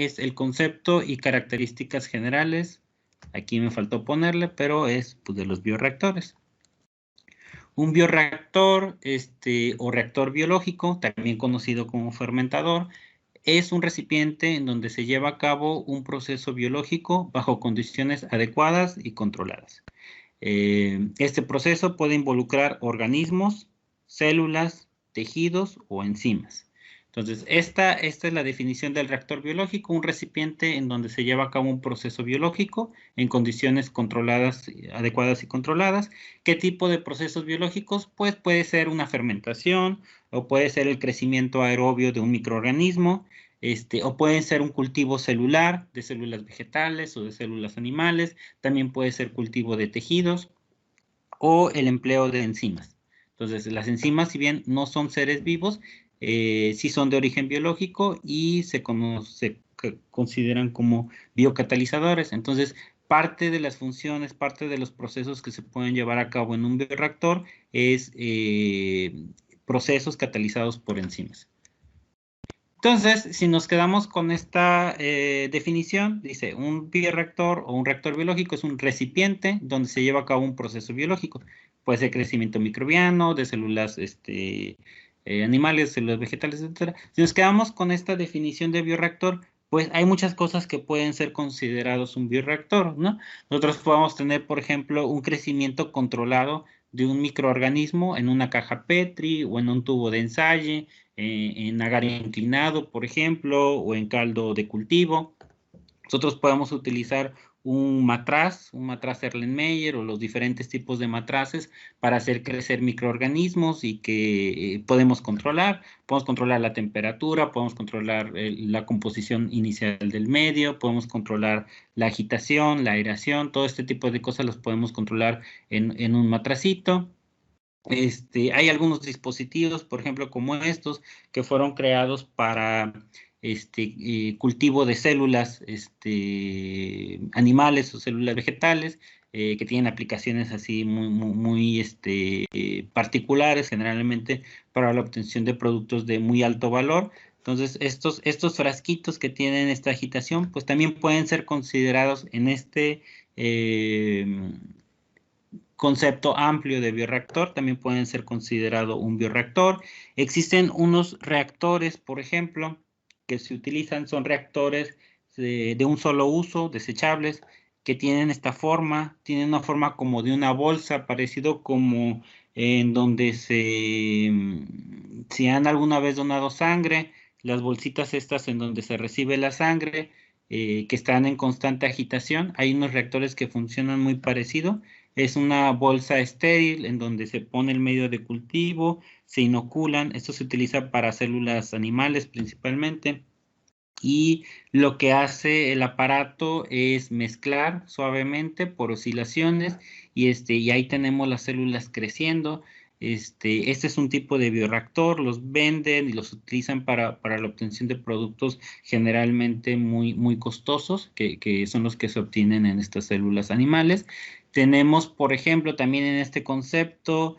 es el concepto y características generales. Aquí me faltó ponerle, pero es pues, de los bioreactores. Un bioreactor o reactor biológico, también conocido como fermentador, es un recipiente en donde se lleva a cabo un proceso biológico bajo condiciones adecuadas y controladas. Este proceso puede involucrar organismos, células, tejidos o enzimas. Entonces, esta es la definición del reactor biológico, un recipiente en donde se lleva a cabo un proceso biológico en condiciones controladas, adecuadas y controladas. ¿Qué tipo de procesos biológicos? Pues puede ser una fermentación o puede ser el crecimiento aerobio de un microorganismo, o puede ser un cultivo celular de células vegetales o de células animales, también puede ser cultivo de tejidos o el empleo de enzimas. Entonces, las enzimas, si bien no son seres vivos, sí son de origen biológico y se consideran como biocatalizadores. Entonces, parte de las funciones, parte de los procesos que se pueden llevar a cabo en un bioreactor es procesos catalizados por enzimas. Entonces, si nos quedamos con esta definición, dice, un bioreactor o un reactor biológico es un recipiente donde se lleva a cabo un proceso biológico. Puede ser crecimiento microbiano, de células animales, células vegetales, etc. Si nos quedamos con esta definición de bioreactor, pues hay muchas cosas que pueden ser considerados un bioreactor, ¿no? Nosotros podemos tener, por ejemplo, un crecimiento controlado de un microorganismo en una caja Petri o en un tubo de ensayo, en agar inclinado, por ejemplo, o en caldo de cultivo. Nosotros podemos utilizar un matraz Erlenmeyer o los diferentes tipos de matraces para hacer crecer microorganismos y que podemos controlar la temperatura, podemos controlar la composición inicial del medio, podemos controlar la agitación, la aireación, todo este tipo de cosas los podemos controlar en un matracito. Hay algunos dispositivos, por ejemplo, como estos, que fueron creados para cultivo de células animales o células vegetales, que tienen aplicaciones así muy particulares, generalmente para la obtención de productos de muy alto valor. Entonces, estos frasquitos que tienen esta agitación, pues también pueden ser considerados en este concepto amplio de bioreactor, también pueden ser considerado un bioreactor. Existen unos reactores, por ejemplo, que se utilizan, son reactores de un solo uso, desechables, que tienen esta forma, tienen una forma como de una bolsa, parecido como en donde si han alguna vez donado sangre, las bolsitas estas en donde se recibe la sangre, que están en constante agitación, hay unos reactores que funcionan muy parecido. Es una bolsa estéril en donde se pone el medio de cultivo, se inoculan. Esto se utiliza para células animales principalmente. Y lo que hace el aparato es mezclar suavemente por oscilaciones y ahí tenemos las células creciendo. Este es un tipo de bioreactor, los venden y los utilizan para la obtención de productos generalmente muy costosos, que son los que se obtienen en estas células animales. Tenemos, por ejemplo, también en este concepto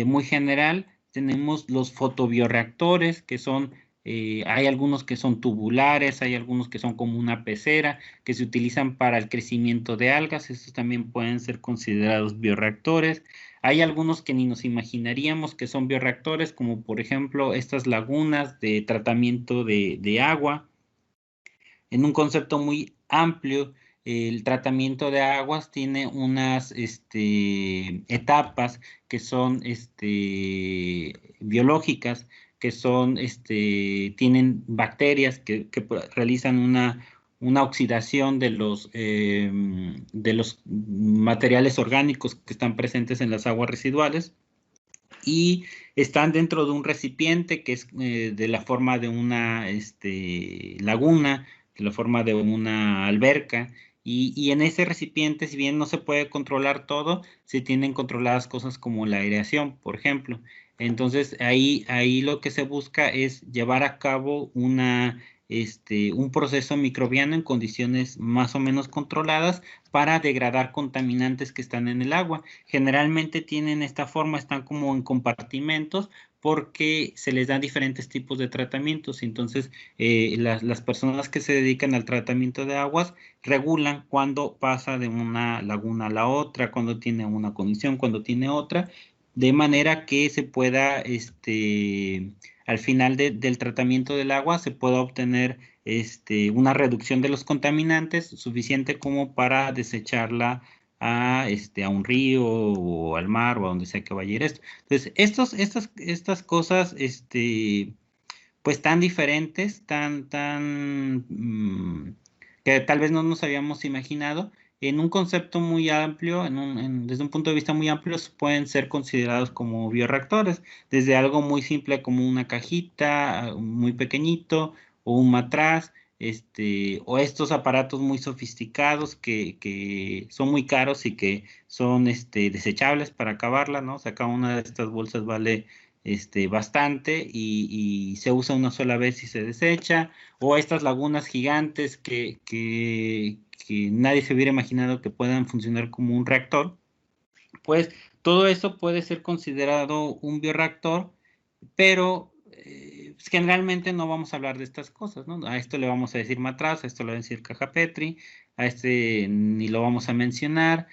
muy general, tenemos los fotobioreactores, que son hay algunos que son tubulares, hay algunos que son como una pecera, que se utilizan para el crecimiento de algas. Estos también pueden ser considerados bioreactores. Hay algunos que ni nos imaginaríamos que son bioreactores, como por ejemplo estas lagunas de tratamiento de agua. En un concepto muy amplio, el tratamiento de aguas tiene unas etapas que son biológicas, que son, tienen bacterias que realizan una oxidación de los materiales orgánicos que están presentes en las aguas residuales y están dentro de un recipiente que es de la forma de una laguna, de la forma de una alberca, y en ese recipiente, si bien no se puede controlar todo, se tienen controladas cosas como la aireación, por ejemplo. Entonces, ahí lo que se busca es llevar a cabo un proceso microbiano en condiciones más o menos controladas para degradar contaminantes que están en el agua. Generalmente tienen esta forma, están como en compartimentos porque se les dan diferentes tipos de tratamientos. Entonces, las personas que se dedican al tratamiento de aguas regulan cuándo pasa de una laguna a la otra, cuándo tiene una condición, cuándo tiene otra, de manera que se pueda, al final del tratamiento del agua, se pueda obtener una reducción de los contaminantes suficiente como para desecharla a un río o al mar o a donde sea que vaya a ir esto. Entonces, estas cosas, pues tan diferentes, que tal vez no nos habíamos imaginado, en un concepto muy amplio, desde un punto de vista muy amplio, pueden ser considerados como bioreactores, desde algo muy simple como una cajita, muy pequeñito, o un matraz, o estos aparatos muy sofisticados que son muy caros y que son desechables para acabarla, ¿no? O sea, cada una de estas bolsas vale bastante y se usa una sola vez y se desecha, o estas lagunas gigantes que nadie se hubiera imaginado que puedan funcionar como un reactor, pues todo eso puede ser considerado un bioreactor, pero pues, generalmente no vamos a hablar de estas cosas, ¿no? A esto le vamos a decir matraz, a esto le vamos a decir caja Petri, a este ni lo vamos a mencionar,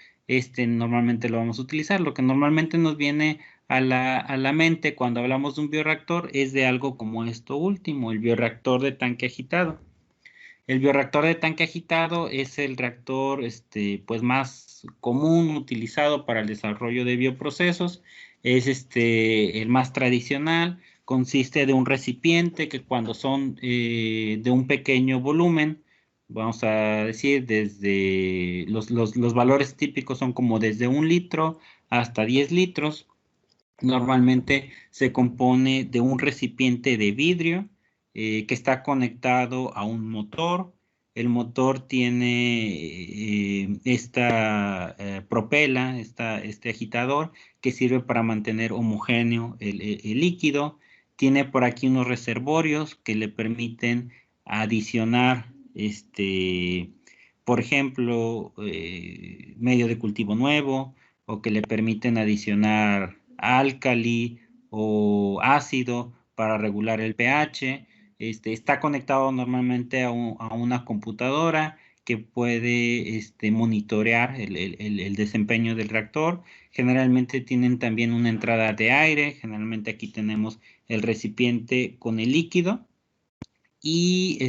normalmente lo vamos a utilizar. Lo que normalmente nos viene a la mente cuando hablamos de un bioreactor es de algo como esto último, el bioreactor de tanque agitado. El bioreactor de tanque agitado es el reactor pues más común utilizado para el desarrollo de bioprocesos. Es el más tradicional. Consiste de un recipiente que cuando son de un pequeño volumen, vamos a decir, desde los valores típicos son como desde 1 litro hasta 10 litros. Normalmente se compone de un recipiente de vidrio que está conectado a un motor. El motor tiene esta propela, este agitador que sirve para mantener homogéneo el líquido. Tiene por aquí unos reservorios que le permiten adicionar, por ejemplo, medio de cultivo nuevo, o que le permiten adicionar álcali o ácido para regular el pH. Está conectado normalmente a una computadora que puede monitorear el desempeño del reactor. Generalmente tienen también una entrada de aire. Generalmente aquí tenemos el recipiente con el líquido. Y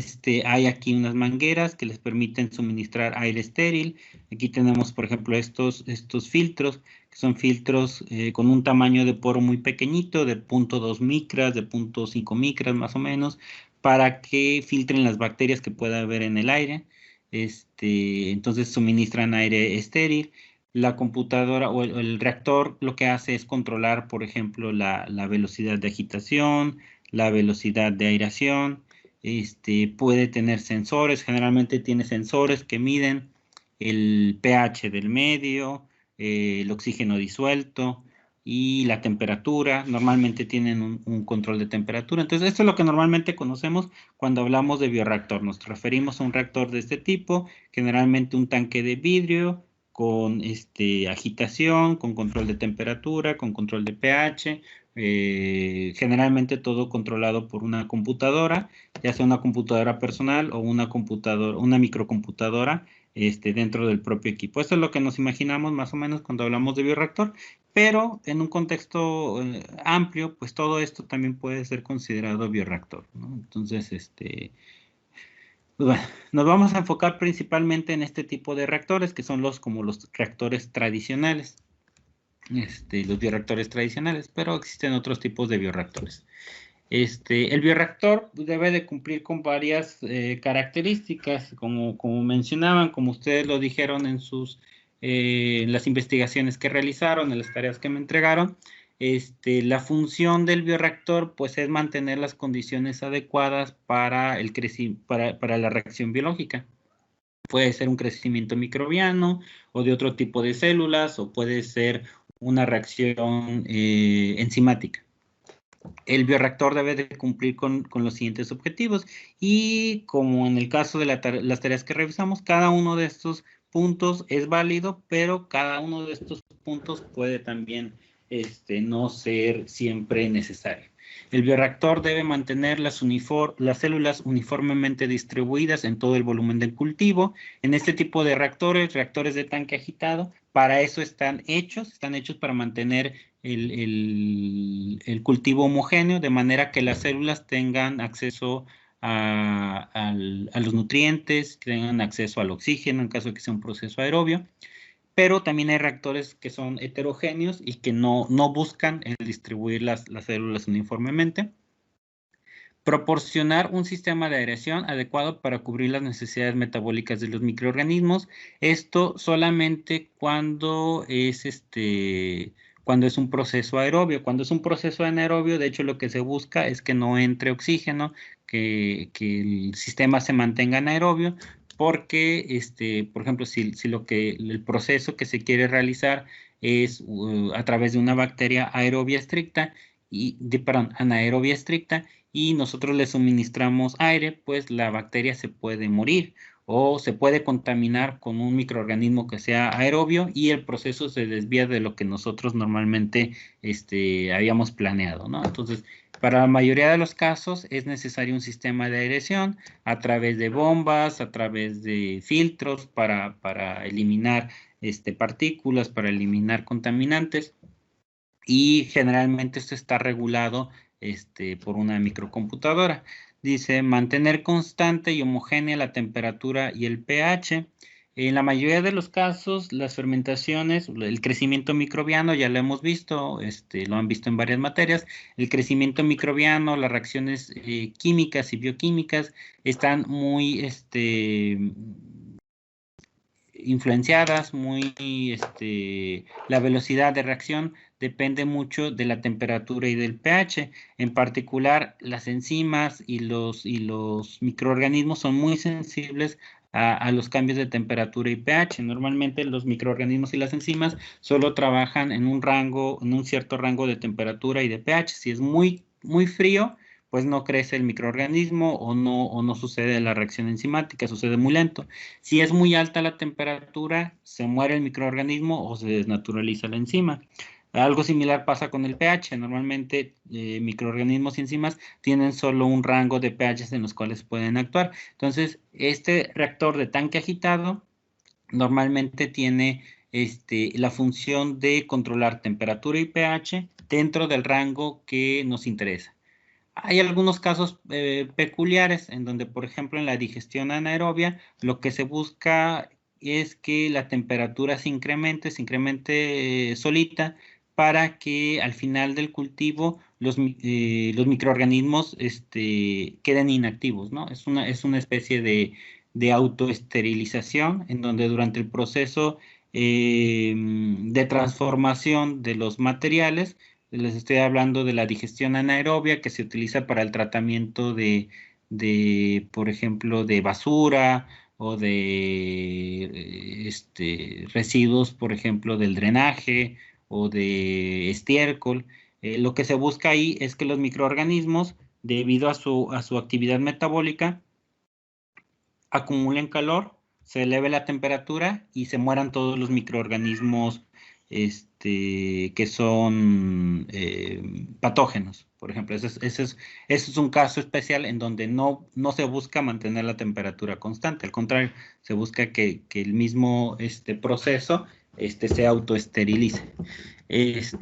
hay aquí unas mangueras que les permiten suministrar aire estéril. Aquí tenemos, por ejemplo, estos filtros, que son filtros con un tamaño de poro muy pequeñito, de 0.2 micras, de 0.5 micras más o menos, para que filtren las bacterias que pueda haber en el aire. Entonces suministran aire estéril. La computadora o el reactor lo que hace es controlar, por ejemplo, la velocidad de agitación, la velocidad de aireación. Puede tener sensores, generalmente tiene sensores que miden el pH del medio, el oxígeno disuelto y la temperatura. Normalmente tienen un control de temperatura. Entonces, esto es lo que normalmente conocemos cuando hablamos de bioreactor. Nos referimos a un reactor de este tipo, generalmente un tanque de vidrio con agitación, con control de temperatura, con control de pH, generalmente todo controlado por una computadora, ya sea una computadora personal o una microcomputadora dentro del propio equipo. Esto es lo que nos imaginamos más o menos cuando hablamos de bioreactor, pero en un contexto amplio, pues todo esto también puede ser considerado bioreactor, ¿no? Entonces, pues bueno, nos vamos a enfocar principalmente en este tipo de reactores, que son como los reactores tradicionales. Los bioreactores tradicionales, pero existen otros tipos de bioreactores. El bioreactor debe de cumplir con varias características, como mencionaban, como ustedes lo dijeron en las investigaciones que realizaron, en las tareas que me entregaron. La función del bioreactor pues es mantener las condiciones adecuadas para la reacción biológica. Puede ser un crecimiento microbiano o de otro tipo de células, o puede ser una reacción enzimática. El bioreactor debe de cumplir con los siguientes objetivos, y como en el caso de las tareas que revisamos, cada uno de estos puntos es válido, pero cada uno de estos puntos puede también no ser siempre necesario. El bioreactor debe mantener las células uniformemente distribuidas en todo el volumen del cultivo. En este tipo de reactores de tanque agitado, para eso están hechos para mantener el cultivo homogéneo, de manera que las células tengan acceso a los nutrientes, que tengan acceso al oxígeno en caso de que sea un proceso aerobio. Pero también hay reactores que son heterogéneos y que no buscan el distribuir las células uniformemente. Proporcionar un sistema de aireación adecuado para cubrir las necesidades metabólicas de los microorganismos. Esto solamente cuando es un proceso aerobio. Cuando es un proceso anaerobio, de hecho, lo que se busca es que no entre oxígeno, que el sistema se mantenga anaerobio, porque, por ejemplo, si el proceso que se quiere realizar es a través de una bacteria aerobia estricta, anaerobia estricta, y nosotros le suministramos aire, pues la bacteria se puede morir o se puede contaminar con un microorganismo que sea aerobio y el proceso se desvía de lo que nosotros normalmente habíamos planeado, ¿no? Entonces, para la mayoría de los casos es necesario un sistema de aireación a través de bombas, a través de filtros para eliminar partículas, para eliminar contaminantes, y generalmente esto está regulado por una microcomputadora. Dice, mantener constante y homogénea la temperatura y el pH. En la mayoría de los casos, las fermentaciones, el crecimiento microbiano, ya lo hemos visto, lo han visto en varias materias, el crecimiento microbiano, las reacciones químicas y bioquímicas están muy influenciadas, la velocidad de reacción depende mucho de la temperatura y del pH. En particular, las enzimas y los microorganismos son muy sensibles a los cambios de temperatura y pH. Normalmente los microorganismos y las enzimas solo trabajan en un cierto rango de temperatura y de pH. Si es muy, muy frío, pues no crece el microorganismo o no sucede la reacción enzimática, sucede muy lento. Si es muy alta la temperatura, se muere el microorganismo o se desnaturaliza la enzima. Algo similar pasa con el pH. Normalmente microorganismos y enzimas tienen solo un rango de pH en los cuales pueden actuar. Entonces, este reactor de tanque agitado normalmente tiene la función de controlar temperatura y pH dentro del rango que nos interesa. Hay algunos casos peculiares en donde, por ejemplo, en la digestión anaerobia, lo que se busca es que la temperatura se incremente solita, para que al final del cultivo los microorganismos queden inactivos, ¿no? Es una especie de autoesterilización en donde durante el proceso de transformación de los materiales, les estoy hablando de la digestión anaerobia que se utiliza para el tratamiento por ejemplo, de basura o de residuos, por ejemplo, del drenaje o de estiércol. Lo que se busca ahí es que los microorganismos, debido a su actividad metabólica, acumulen calor, se eleve la temperatura y se mueran todos los microorganismos que son patógenos. Por ejemplo, ese es un caso especial en donde no se busca mantener la temperatura constante. Al contrario, se busca que el mismo proceso se autoesterilice.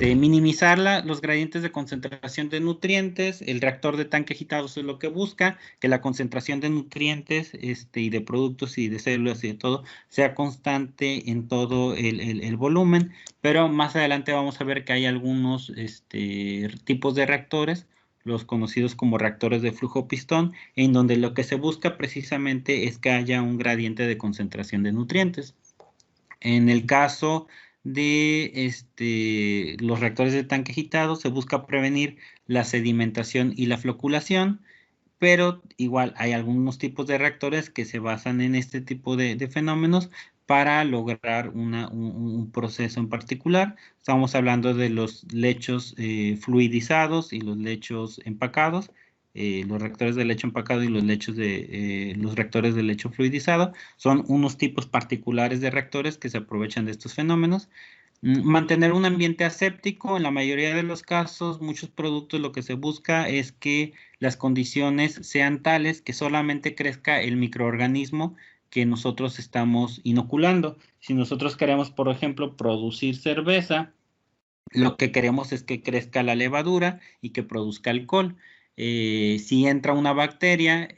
Minimizar los gradientes de concentración de nutrientes. El reactor de tanque agitado es lo que busca, que la concentración de nutrientes y de productos y de células y de todo sea constante en todo el volumen, pero más adelante vamos a ver que hay algunos tipos de reactores, los conocidos como reactores de flujo pistón, en donde lo que se busca precisamente es que haya un gradiente de concentración de nutrientes. En el caso de los reactores de tanque agitado, se busca prevenir la sedimentación y la floculación, pero igual hay algunos tipos de reactores que se basan en este tipo de fenómenos para lograr un proceso en particular. Estamos hablando de los lechos fluidizados y los lechos empacados. Los reactores de lecho empacado y los reactores de lecho fluidizado son unos tipos particulares de reactores que se aprovechan de estos fenómenos. Mantener un ambiente aséptico, en la mayoría de los casos, muchos productos lo que se busca es que las condiciones sean tales que solamente crezca el microorganismo que nosotros estamos inoculando. Si nosotros queremos, por ejemplo, producir cerveza, lo que queremos es que crezca la levadura y que produzca alcohol. Si entra una bacteria,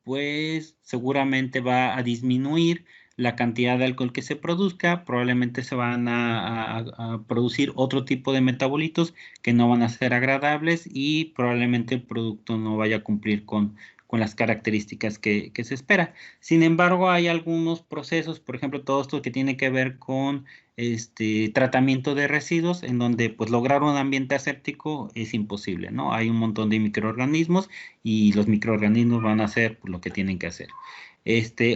pues seguramente va a disminuir la cantidad de alcohol que se produzca, probablemente se van a producir otro tipo de metabolitos que no van a ser agradables y probablemente el producto no vaya a cumplir con las características que se espera. Sin embargo, hay algunos procesos, por ejemplo, todo esto que tiene que ver con tratamiento de residuos, en donde pues lograr un ambiente aséptico es imposible, ¿no? Hay un montón de microorganismos y los microorganismos van a hacer pues, lo que tienen que hacer.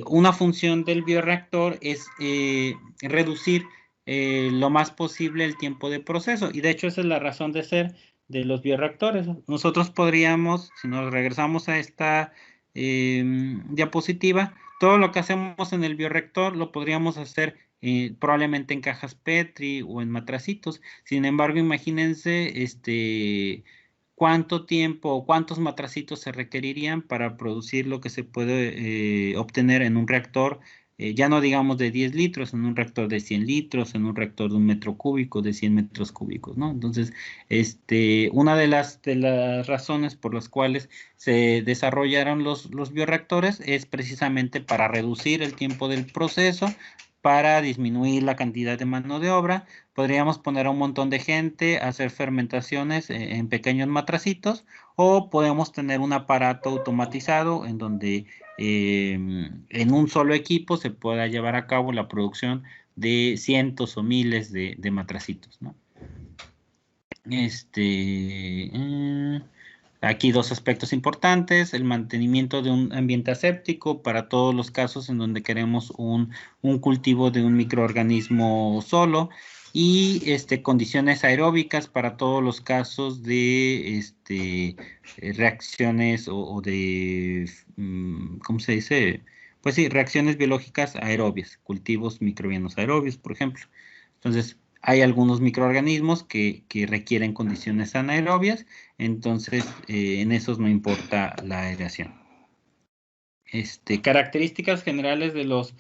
Una función del bioreactor es reducir lo más posible el tiempo de proceso, y de hecho esa es la razón de ser de los bioreactores. Nosotros podríamos, si nos regresamos a esta diapositiva, todo lo que hacemos en el bioreactor lo podríamos hacer probablemente en cajas Petri o en matracitos. Sin embargo, imagínense cuánto tiempo o cuántos matracitos se requerirían para producir lo que se puede obtener en un reactor, ya no digamos de 10 litros, en un reactor de 100 litros, en un reactor de 1 metro cúbico, de 100 metros cúbicos, ¿no? Entonces, una de las razones por las cuales se desarrollaron los bioreactores es precisamente para reducir el tiempo del proceso, para disminuir la cantidad de mano de obra. Podríamos poner a un montón de gente a hacer fermentaciones en pequeños matracitos, o podemos tener un aparato automatizado en donde en un solo equipo se pueda llevar a cabo la producción de cientos o miles de matracitos, ¿no? Aquí dos aspectos importantes: el mantenimiento de un ambiente aséptico para todos los casos en donde queremos un cultivo de un microorganismo solo, y condiciones aeróbicas para todos los casos de reacciones o de, ¿cómo se dice? Pues sí, reacciones biológicas aerobias, cultivos microbianos aerobios, por ejemplo. Entonces, hay algunos microorganismos que requieren condiciones anaerobias, entonces en esos no importa la aireación. Características generales de los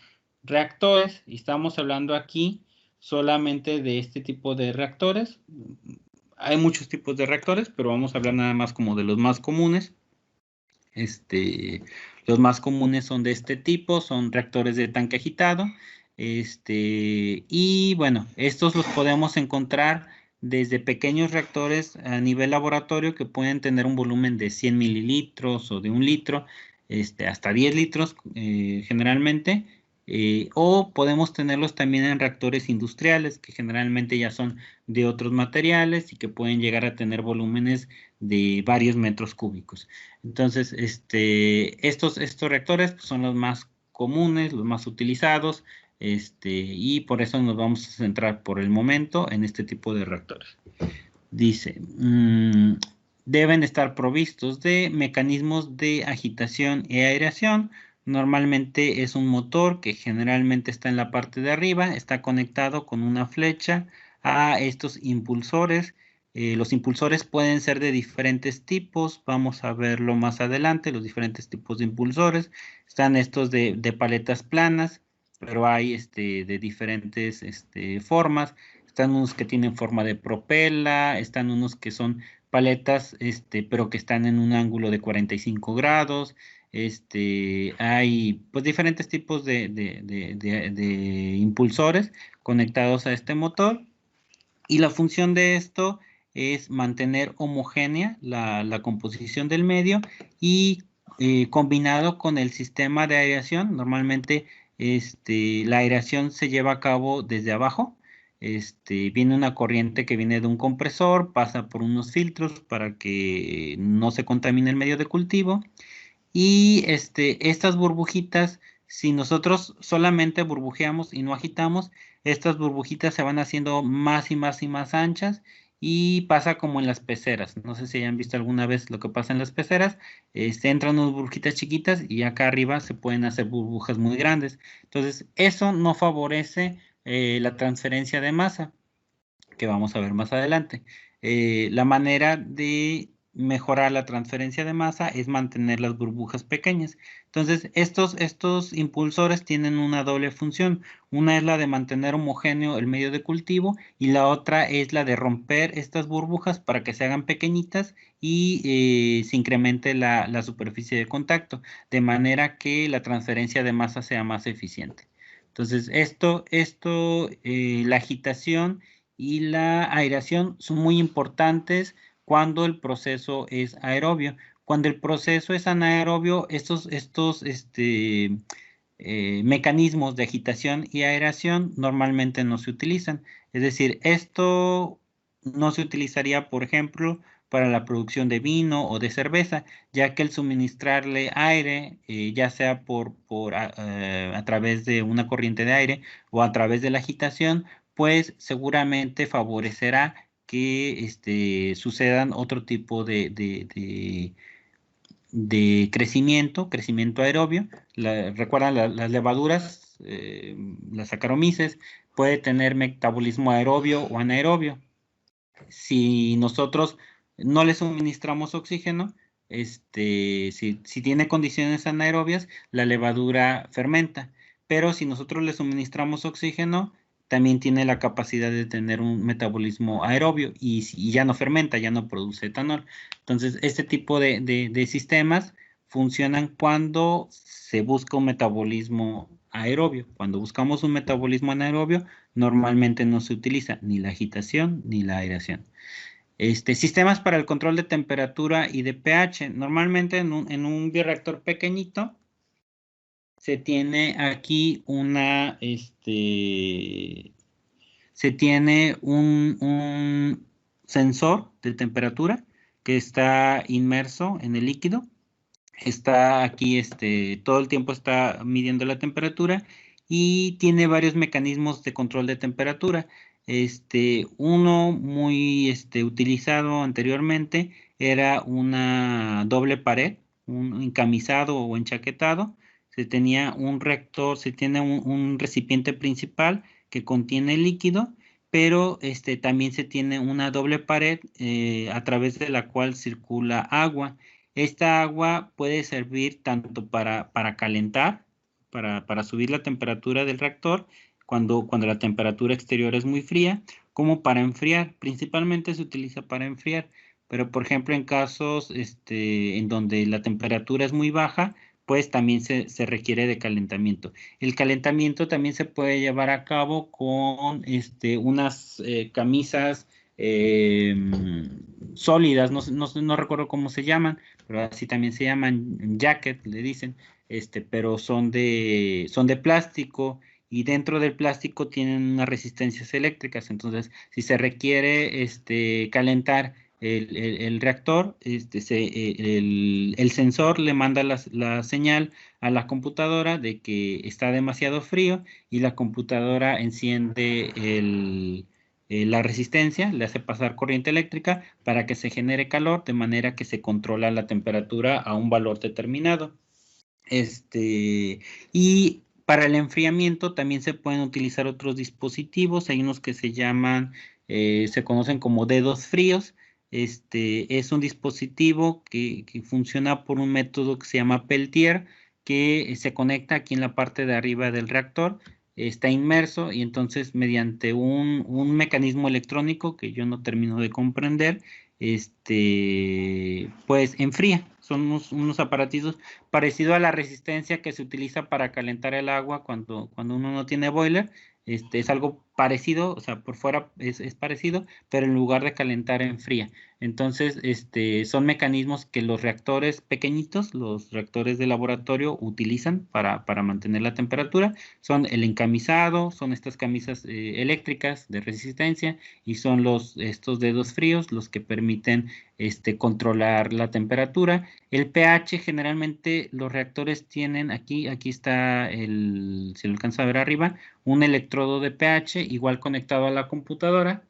reactores, y estamos hablando aquí solamente de este tipo de reactores. Hay muchos tipos de reactores, pero vamos a hablar nada más como de los más comunes. Los más comunes son de este tipo, son reactores de tanque agitado. Y bueno, estos los podemos encontrar desde pequeños reactores a nivel laboratorio que pueden tener un volumen de 100 mililitros o de 1 litro, hasta 10 litros generalmente, o podemos tenerlos también en reactores industriales que generalmente ya son de otros materiales y que pueden llegar a tener volúmenes de varios metros cúbicos. Entonces, estos reactores pues, son los más comunes, los más utilizados, y por eso nos vamos a centrar por el momento en este tipo de reactores. Dice, deben estar provistos de mecanismos de agitación y aireación. Normalmente es un motor que generalmente está en la parte de arriba, está conectado con una flecha a estos impulsores. Los impulsores pueden ser de diferentes tipos, vamos a verlo más adelante, los diferentes tipos de impulsores. Están estos de paletas planas, pero hay de diferentes formas. Están unos que tienen forma de propela, están unos que son paletas, pero que están en un ángulo de 45 grados. Hay pues diferentes tipos de impulsores conectados a este motor, y la función de esto es mantener homogénea la composición del medio, y combinado con el sistema de aireación. Normalmente la aireación se lleva a cabo desde abajo. Viene una corriente que viene de un compresor, pasa por unos filtros para que no se contamine el medio de cultivo, y estas burbujitas, si nosotros solamente burbujeamos y no agitamos, estas burbujitas se van haciendo más y más y más anchas, y pasa como en las peceras. No sé si hayan visto alguna vez lo que pasa en las peceras. Entran unas burbujitas chiquitas y acá arriba se pueden hacer burbujas muy grandes. Entonces, eso no favorece la transferencia de masa. que vamos a ver más adelante. La manera de mejorar la transferencia de masa es mantener las burbujas pequeñas. Entonces, estos impulsores tienen una doble función. Una es la de mantener homogéneo el medio de cultivo y la otra es la de romper estas burbujas para que se hagan pequeñitas y se incremente la superficie de contacto, de manera que la transferencia de masa sea más eficiente. Entonces, la agitación y la aireación son muy importantes cuando el proceso es aerobio. Cuando el proceso es anaerobio, mecanismos de agitación y aeración normalmente no se utilizan. Es decir, esto no se utilizaría, por ejemplo, para la producción de vino o de cerveza, ya que el suministrarle aire, ya sea a través de una corriente de aire o a través de la agitación, pues seguramente favorecerá que sucedan otro tipo de crecimiento aerobio. Recuerdan las levaduras, las Saccharomyces, puede tener metabolismo aerobio o anaerobio. Si nosotros no le suministramos oxígeno, si tiene condiciones anaerobias, la levadura fermenta. Pero si nosotros le suministramos oxígeno, también tiene la capacidad de tener un metabolismo aerobio y ya no fermenta, ya no produce etanol. Entonces, este tipo de sistemas funcionan cuando se busca un metabolismo aerobio. Cuando buscamos un metabolismo anaerobio, normalmente no se utiliza ni la agitación ni la aireación. Sistemas para el control de temperatura y de pH. Normalmente en un bioreactor pequeñito se tiene aquí se tiene un sensor de temperatura que está inmerso en el líquido. Está aquí, todo el tiempo está midiendo la temperatura y tiene varios mecanismos de control de temperatura. Uno muy utilizado anteriormente era una doble pared, un encamisado o enchaquetado. Se tenía un reactor, se tiene un recipiente principal que contiene líquido, pero también se tiene una doble pared a través de la cual circula agua. Esta agua puede servir tanto para calentar, para subir la temperatura del reactor cuando la temperatura exterior es muy fría, como para enfriar. Principalmente se utiliza para enfriar, pero por ejemplo en casos en donde la temperatura es muy baja, pues también se requiere de calentamiento. El calentamiento también se puede llevar a cabo con unas camisas eh, sólidas, no recuerdo cómo se llaman, pero así también se llaman jacket, le dicen, pero son de plástico y dentro del plástico tienen unas resistencias eléctricas. Entonces, si se requiere calentar el reactor, el sensor le manda la señal a la computadora de que está demasiado frío y la computadora enciende la resistencia, le hace pasar corriente eléctrica para que se genere calor, de manera que se controla la temperatura a un valor determinado. Y para el enfriamiento también se pueden utilizar otros dispositivos. Hay unos que se conocen como dedos fríos. Es un dispositivo que funciona por un método que se llama Peltier, que se conecta aquí en la parte de arriba del reactor, está inmerso y entonces mediante un mecanismo electrónico que yo no termino de comprender, pues enfría. Son unos aparatitos parecido a la resistencia que se utiliza para calentar el agua cuando uno no tiene boiler. Es algo parecido, o sea, por fuera es parecido, pero en lugar de calentar enfría. Entonces, son mecanismos que los reactores pequeñitos, los reactores de laboratorio, utilizan para mantener la temperatura. Son el encamisado, son estas camisas eléctricas de resistencia y son estos dedos fríos los que permiten controlar la temperatura. El pH, generalmente los reactores tienen, aquí está si lo alcanza a ver arriba, un electrodo de pH igual conectado a la computadora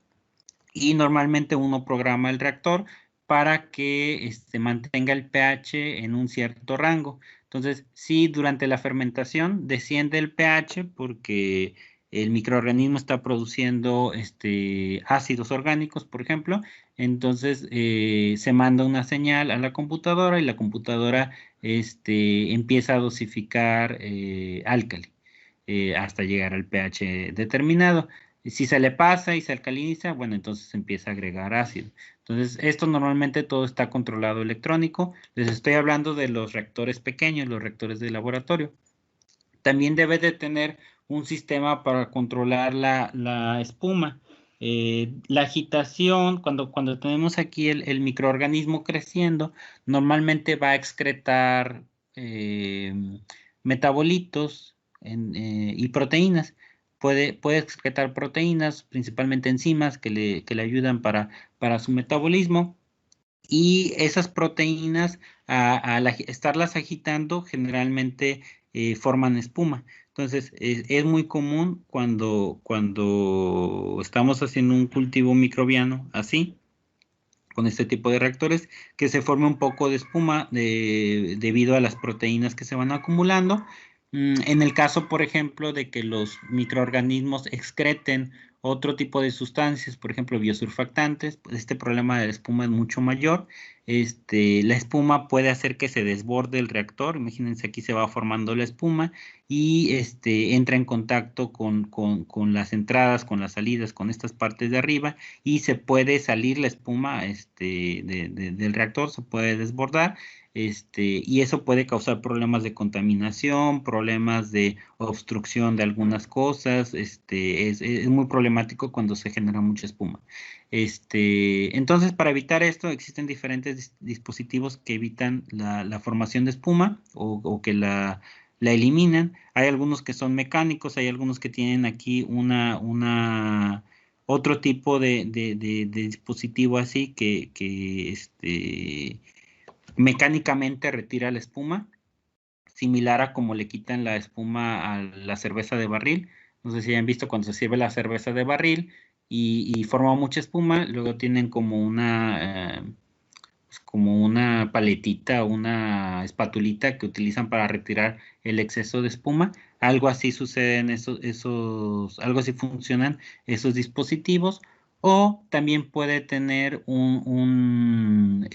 y normalmente uno programa el reactor para que mantenga el pH en un cierto rango. Entonces, si durante la fermentación desciende el pH porque el microorganismo está produciendo ácidos orgánicos, por ejemplo, entonces se manda una señal a la computadora y la computadora empieza a dosificar álcali hasta llegar al pH determinado. Si se le pasa y se alcaliniza, bueno, entonces empieza a agregar ácido. Entonces, esto normalmente todo está controlado electrónico. Les estoy hablando de los reactores pequeños, los reactores de laboratorio. También debe de tener un sistema para controlar la espuma. La agitación, cuando tenemos aquí el microorganismo creciendo, normalmente va a excretar metabolitos y proteínas. Puede excretar proteínas, principalmente enzimas, que le ayudan para su metabolismo. Y esas proteínas, al estarlas agitando, generalmente forman espuma. Entonces, es muy común cuando estamos haciendo un cultivo microbiano así, con este tipo de reactores, que se forme un poco de espuma debido a las proteínas que se van acumulando. En el caso, por ejemplo, de que los microorganismos excreten otro tipo de sustancias, por ejemplo, biosurfactantes, pues este problema de la espuma es mucho mayor. La espuma puede hacer que se desborde el reactor. Imagínense, aquí se va formando la espuma y entra en contacto con las entradas, con las salidas, con estas partes de arriba y se puede salir la espuma del reactor, se puede desbordar. Y eso puede causar problemas de contaminación, problemas de obstrucción de algunas cosas. Es muy problemático cuando se genera mucha espuma. Entonces, para evitar esto, existen diferentes dispositivos que evitan la formación de espuma o que la eliminan. Hay algunos que son mecánicos, hay algunos que tienen aquí otro tipo de dispositivo así que mecánicamente retira la espuma, similar a como le quitan la espuma a la cerveza de barril. No sé si hayan visto cuando se sirve la cerveza de barril y forma mucha espuma, luego tienen como una paletita, una espatulita que utilizan para retirar el exceso de espuma. Algo así sucede en algo así funcionan esos dispositivos. O también puede tener un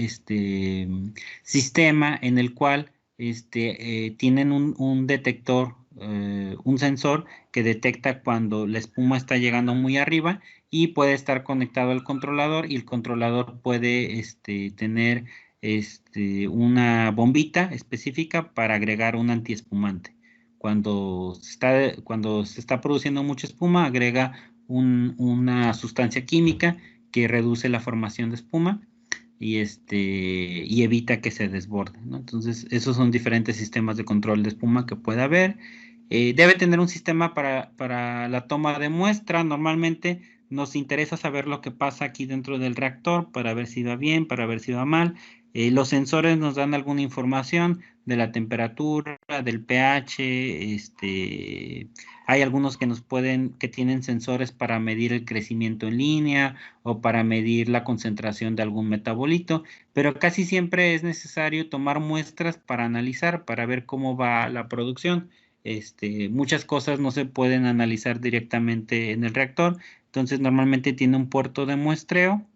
sistema en el cual tienen un detector, un sensor que detecta cuando la espuma está llegando muy arriba y puede estar conectado al controlador y el controlador puede tener una bombita específica para agregar un antiespumante. Cuando se está produciendo mucha espuma, agrega una sustancia química que reduce la formación de espuma y evita que se desborde, ¿no? Entonces, esos son diferentes sistemas de control de espuma que puede haber. Debe tener un sistema para la toma de muestra. Normalmente nos interesa saber lo que pasa aquí dentro del reactor para ver si va bien, para ver si va mal. Los sensores nos dan alguna información de la temperatura, del pH. Hay algunos que tienen sensores para medir el crecimiento en línea o para medir la concentración de algún metabolito, pero casi siempre es necesario tomar muestras para analizar, para ver cómo va la producción. Muchas cosas no se pueden analizar directamente en el reactor, entonces normalmente tiene un puerto de muestreo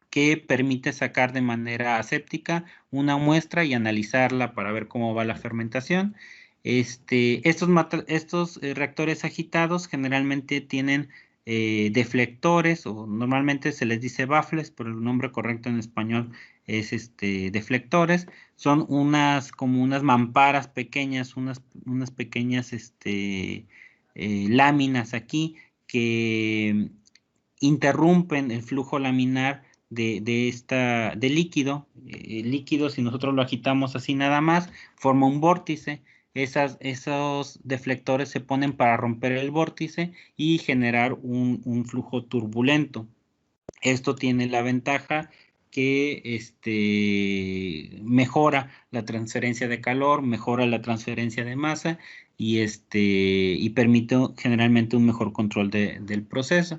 que permite sacar de manera aséptica una muestra y analizarla para ver cómo va la fermentación. Estos reactores agitados generalmente tienen deflectores o normalmente se les dice baffles, pero el nombre correcto en español es deflectores. Son como unas mamparas pequeñas, unas pequeñas láminas aquí que interrumpen el flujo laminar de líquido. El líquido, si nosotros lo agitamos así nada más, forma un vórtice. Esos deflectores se ponen para romper el vórtice y generar un flujo turbulento. Esto tiene la ventaja que mejora la transferencia de calor, mejora la transferencia de masa y permite generalmente un mejor control del proceso.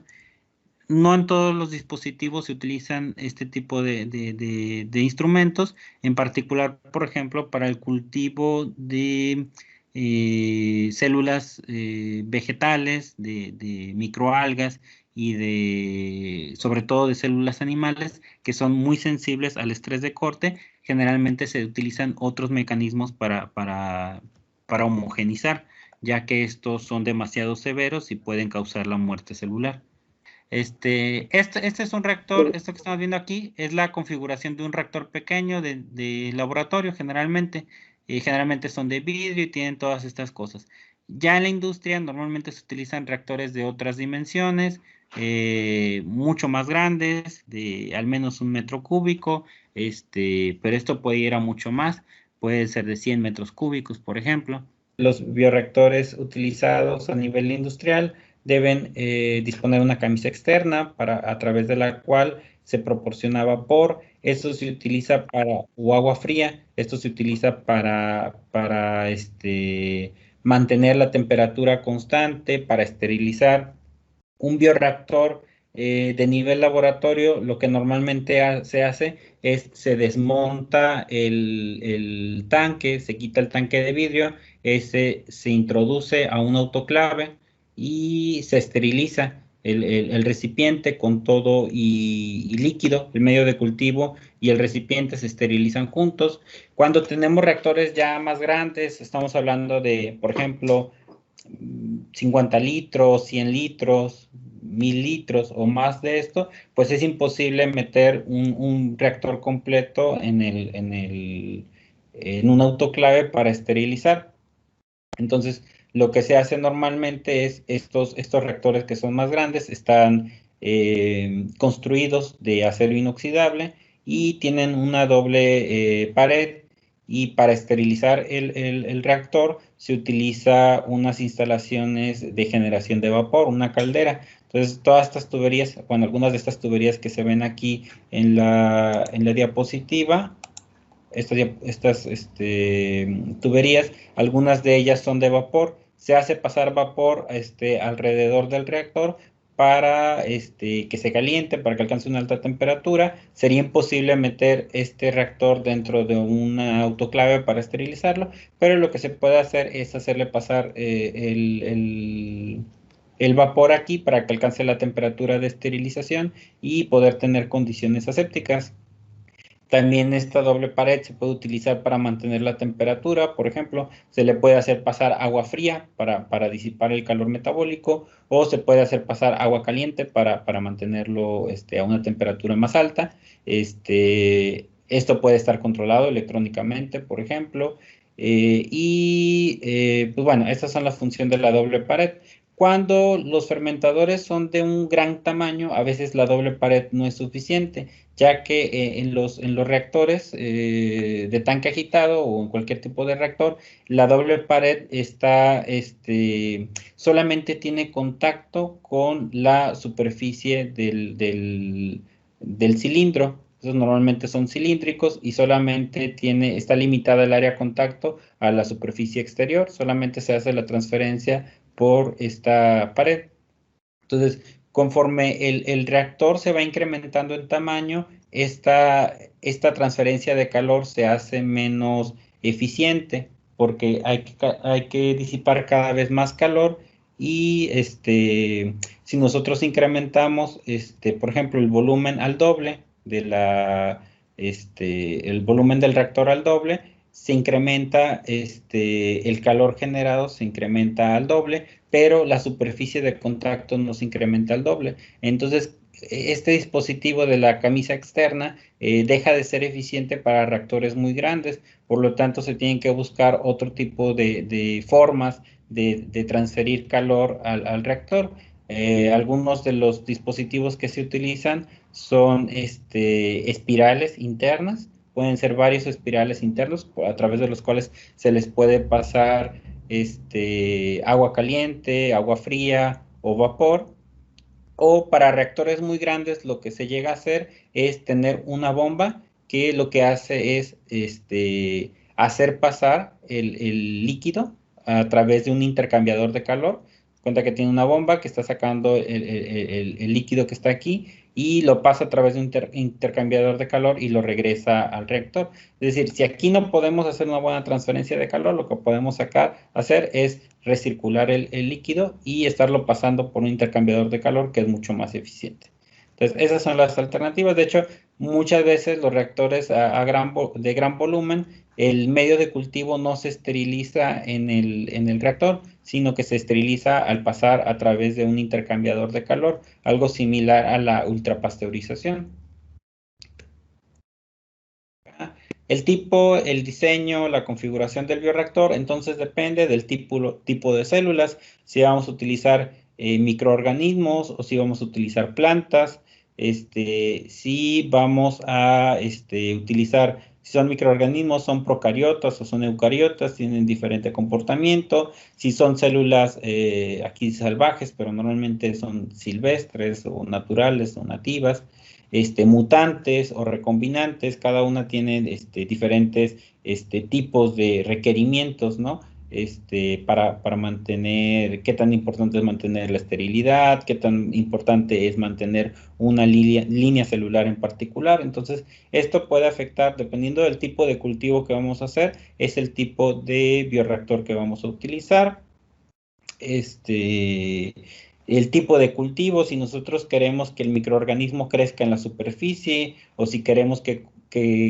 No en todos los dispositivos se utilizan este tipo de instrumentos, en particular, por ejemplo, para el cultivo de células vegetales, de microalgas y sobre todo de células animales que son muy sensibles al estrés de corte. Generalmente se utilizan otros mecanismos para homogenizar, ya que estos son demasiado severos y pueden causar la muerte celular. Este es un reactor, esto que estamos viendo aquí es la configuración de un reactor pequeño de laboratorio generalmente. Generalmente son de vidrio y tienen todas estas cosas. Ya en la industria normalmente se utilizan reactores de otras dimensiones, mucho más grandes, de al menos 1 metro cúbico, pero esto puede ir a mucho más, puede ser de 100 metros cúbicos, por ejemplo. Los bioreactores utilizados a nivel industrial deben disponer de una camisa externa a través de la cual se proporciona vapor. Esto se utiliza o agua fría, esto se utiliza para mantener la temperatura constante, para esterilizar. Un bioreactor de nivel laboratorio, lo que normalmente se hace es se desmonta el tanque, se quita el tanque de vidrio, ese se introduce a un autoclave y se esteriliza el recipiente con todo y líquido, el medio de cultivo y el recipiente se esterilizan juntos. Cuando tenemos reactores ya más grandes, estamos hablando de, por ejemplo, 50 litros, 100 litros, 1000 litros o más de esto, pues es imposible meter un reactor completo en un autoclave para esterilizar. Entonces, lo que se hace normalmente es estos reactores que son más grandes, están construidos de acero inoxidable y tienen una doble pared, y para esterilizar el reactor se utiliza unas instalaciones de generación de vapor, una caldera. Entonces, todas estas tuberías, bueno, algunas de estas tuberías que se ven aquí en la diapositiva, estas tuberías, algunas de ellas son de vapor, se hace pasar vapor alrededor del reactor para que se caliente, para que alcance una alta temperatura. Sería imposible meter este reactor dentro de una autoclave para esterilizarlo, pero lo que se puede hacer es hacerle pasar el vapor aquí para que alcance la temperatura de esterilización y poder tener condiciones asépticas. También esta doble pared se puede utilizar para mantener la temperatura. Por ejemplo, se le puede hacer pasar agua fría para disipar el calor metabólico, o se puede hacer pasar agua caliente para mantenerlo a una temperatura más alta. Esto puede estar controlado electrónicamente, por ejemplo. Pues bueno, estas son las funciones de la doble pared. Cuando los fermentadores son de un gran tamaño, a veces la doble pared no es suficiente, ya que en los reactores de tanque agitado o en cualquier tipo de reactor, la doble pared solamente tiene contacto con la superficie del cilindro. Esos normalmente son cilíndricos y solamente está limitada el área de contacto a la superficie exterior, solamente se hace la transferencia por esta pared. Entonces, conforme el reactor se va incrementando en tamaño, esta transferencia de calor se hace menos eficiente porque hay que disipar cada vez más calor. Y si nosotros incrementamos, por ejemplo, el volumen al doble el volumen del reactor al doble, se incrementa el calor generado, se incrementa al doble, pero la superficie de contacto no se incrementa al doble. Entonces, este dispositivo de la camisa externa deja de ser eficiente para reactores muy grandes, por lo tanto se tienen que buscar otro tipo de formas de transferir calor al reactor. Algunos de los dispositivos que se utilizan son espirales internas, pueden ser varios espirales internos a través de los cuales se les puede pasar agua caliente, agua fría o vapor. O para reactores muy grandes lo que se llega a hacer es tener una bomba que lo que hace es hacer pasar el líquido a través de un intercambiador de calor. Cuenta que tiene una bomba que está sacando el líquido que está aquí y lo pasa a través de un intercambiador de calor y lo regresa al reactor. Es decir, si aquí no podemos hacer una buena transferencia de calor, lo que podemos hacer es recircular el líquido y estarlo pasando por un intercambiador de calor que es mucho más eficiente. Entonces, esas son las alternativas. De hecho, muchas veces los reactores de gran volumen, el medio de cultivo no se esteriliza en el reactor, sino que se esteriliza al pasar a través de un intercambiador de calor, algo similar a la ultrapasteurización. El tipo, el diseño, la configuración del bioreactor, entonces depende del tipo de células, si vamos a utilizar microorganismos o si vamos a utilizar plantas, si vamos a utilizar, si son microorganismos, son procariotas o son eucariotas, tienen diferente comportamiento, si son células aquí salvajes, pero normalmente son silvestres o naturales o nativas, mutantes o recombinantes, cada una tiene diferentes tipos de requerimientos, ¿no? Para mantener, qué tan importante es mantener la esterilidad, qué tan importante es mantener una línea celular en particular. Entonces, esto puede afectar, dependiendo del tipo de cultivo que vamos a hacer, es el tipo de bioreactor que vamos a utilizar. El tipo de cultivo, si nosotros queremos que el microorganismo crezca en la superficie o si queremos que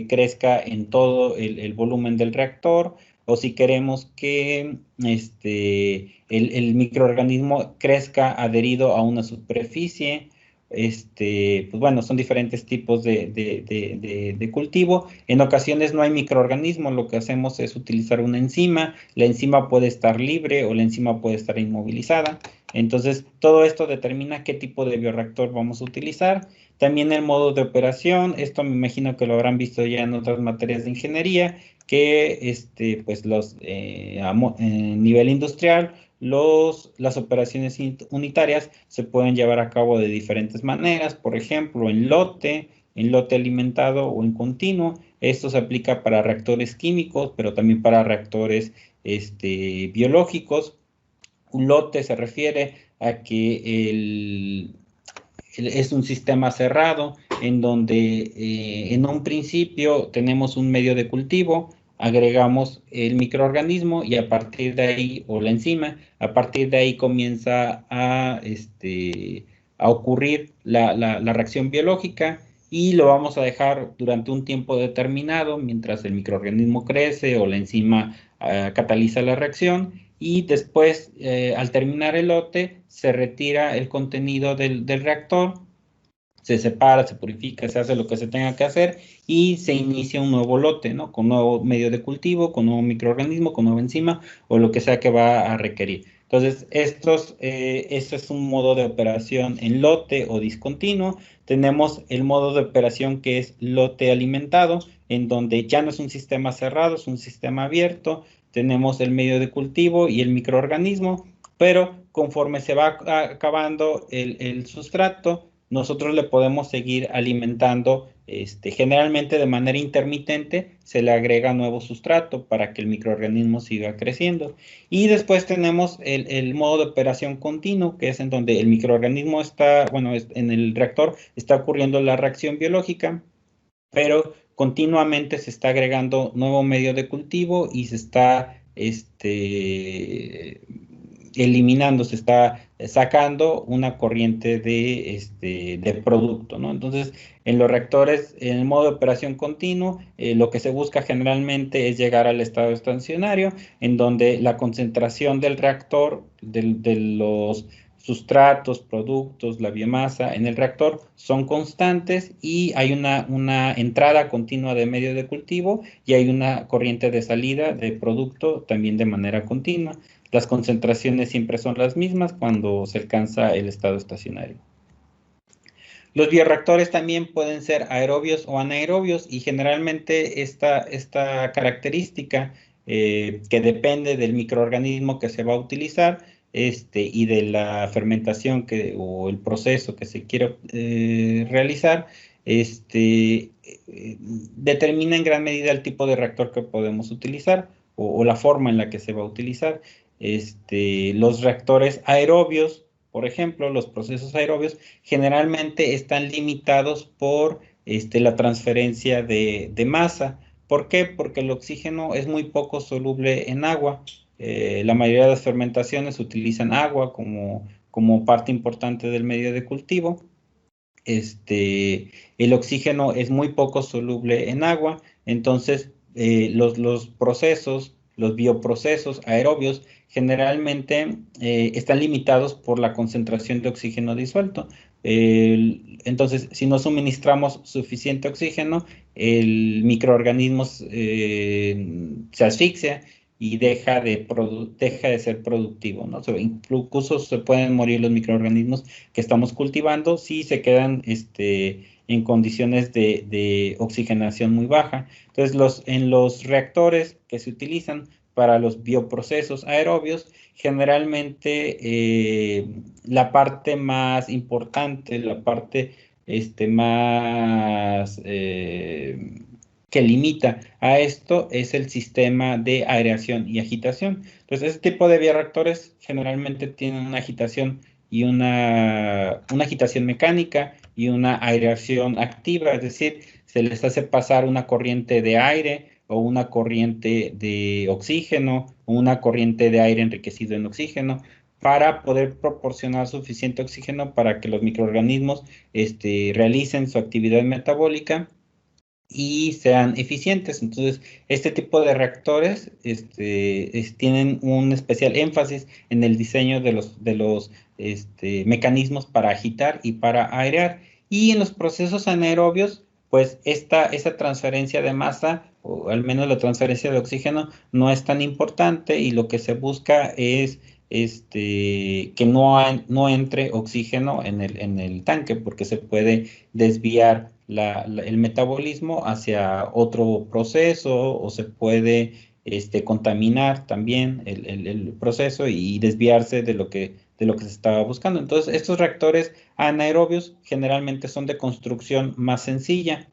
crezca en todo el volumen del reactor o si queremos que el microorganismo crezca adherido a una superficie. Pues bueno, son diferentes tipos de cultivo. En ocasiones no hay microorganismos, lo que hacemos es utilizar una enzima. La enzima puede estar libre o la enzima puede estar inmovilizada. Entonces, todo esto determina qué tipo de bioreactor vamos a utilizar. También el modo de operación, esto me imagino que lo habrán visto ya en otras materias de ingeniería, que pues a nivel industrial, las operaciones unitarias se pueden llevar a cabo de diferentes maneras, por ejemplo, en lote alimentado o en continuo. Esto se aplica para reactores químicos, pero también para reactores biológicos. Un lote se refiere a que es un sistema cerrado en donde en un principio tenemos un medio de cultivo, agregamos el microorganismo y a partir de ahí, o la enzima, a partir de ahí comienza a ocurrir la reacción biológica y lo vamos a dejar durante un tiempo determinado mientras el microorganismo crece o la enzima cataliza la reacción y después, al terminar el lote, se retira el contenido del reactor, se separa, se purifica, se hace lo que se tenga que hacer y se inicia un nuevo lote, ¿no? Con nuevo medio de cultivo, con nuevo microorganismo, con nueva enzima o lo que sea que va a requerir. Entonces, esto es un modo de operación en lote o discontinuo. Tenemos el modo de operación que es lote alimentado, en donde ya no es un sistema cerrado, es un sistema abierto. Tenemos el medio de cultivo y el microorganismo, pero conforme se va acabando el sustrato, nosotros le podemos seguir alimentando, generalmente de manera intermitente, se le agrega nuevo sustrato para que el microorganismo siga creciendo. Y después tenemos el modo de operación continuo, que es en donde el microorganismo está, bueno, en el reactor está ocurriendo la reacción biológica, pero continuamente se está agregando nuevo medio de cultivo y se está eliminando, se está sacando una corriente de producto, ¿no? Entonces, en los reactores, en el modo de operación continuo, lo que se busca generalmente es llegar al estado estacionario, en donde la concentración del reactor, de los sustratos, productos, la biomasa en el reactor son constantes y hay una entrada continua de medio de cultivo y hay una corriente de salida de producto también de manera continua. Las concentraciones siempre son las mismas cuando se alcanza el estado estacionario. Los bioreactores también pueden ser aerobios o anaerobios y generalmente esta característica que depende del microorganismo que se va a utilizar y de la fermentación o el proceso que se quiere realizar, determina en gran medida el tipo de reactor que podemos utilizar o la forma en la que se va a utilizar. los reactores aerobios, por ejemplo, los procesos aerobios, generalmente están limitados por la transferencia de masa. ¿Por qué? Porque el oxígeno es muy poco soluble en agua. La mayoría de las fermentaciones utilizan agua como parte importante del medio de cultivo. El oxígeno es muy poco soluble en agua, entonces los procesos, los bioprocesos aerobios, generalmente están limitados por la concentración de oxígeno disuelto. Entonces, si no suministramos suficiente oxígeno, el microorganismo se asfixia y deja de ser productivo, ¿no? Incluso se pueden morir los microorganismos que estamos cultivando si se quedan en condiciones de oxigenación muy baja. Entonces, en los reactores que se utilizan para los bioprocesos aerobios, generalmente la parte más importante, la parte más que limita a esto es el sistema de aireación y agitación. Entonces, este tipo de bioreactores generalmente tienen una agitación y una agitación mecánica y una aireación activa, es decir, se les hace pasar una corriente de aire o una corriente de oxígeno o una corriente de aire enriquecido en oxígeno para poder proporcionar suficiente oxígeno para que los microorganismos realicen su actividad metabólica y sean eficientes. Entonces, este tipo de reactores tienen un especial énfasis en el diseño de los mecanismos para agitar y para airear. Y en los procesos anaerobios, pues esa transferencia de masa, o al menos la transferencia de oxígeno, no es tan importante y lo que se busca es que no entre oxígeno en el tanque, porque se puede desviar el metabolismo hacia otro proceso o se puede contaminar también el proceso y desviarse de lo que se estaba buscando. Entonces, estos reactores anaerobios generalmente son de construcción más sencilla.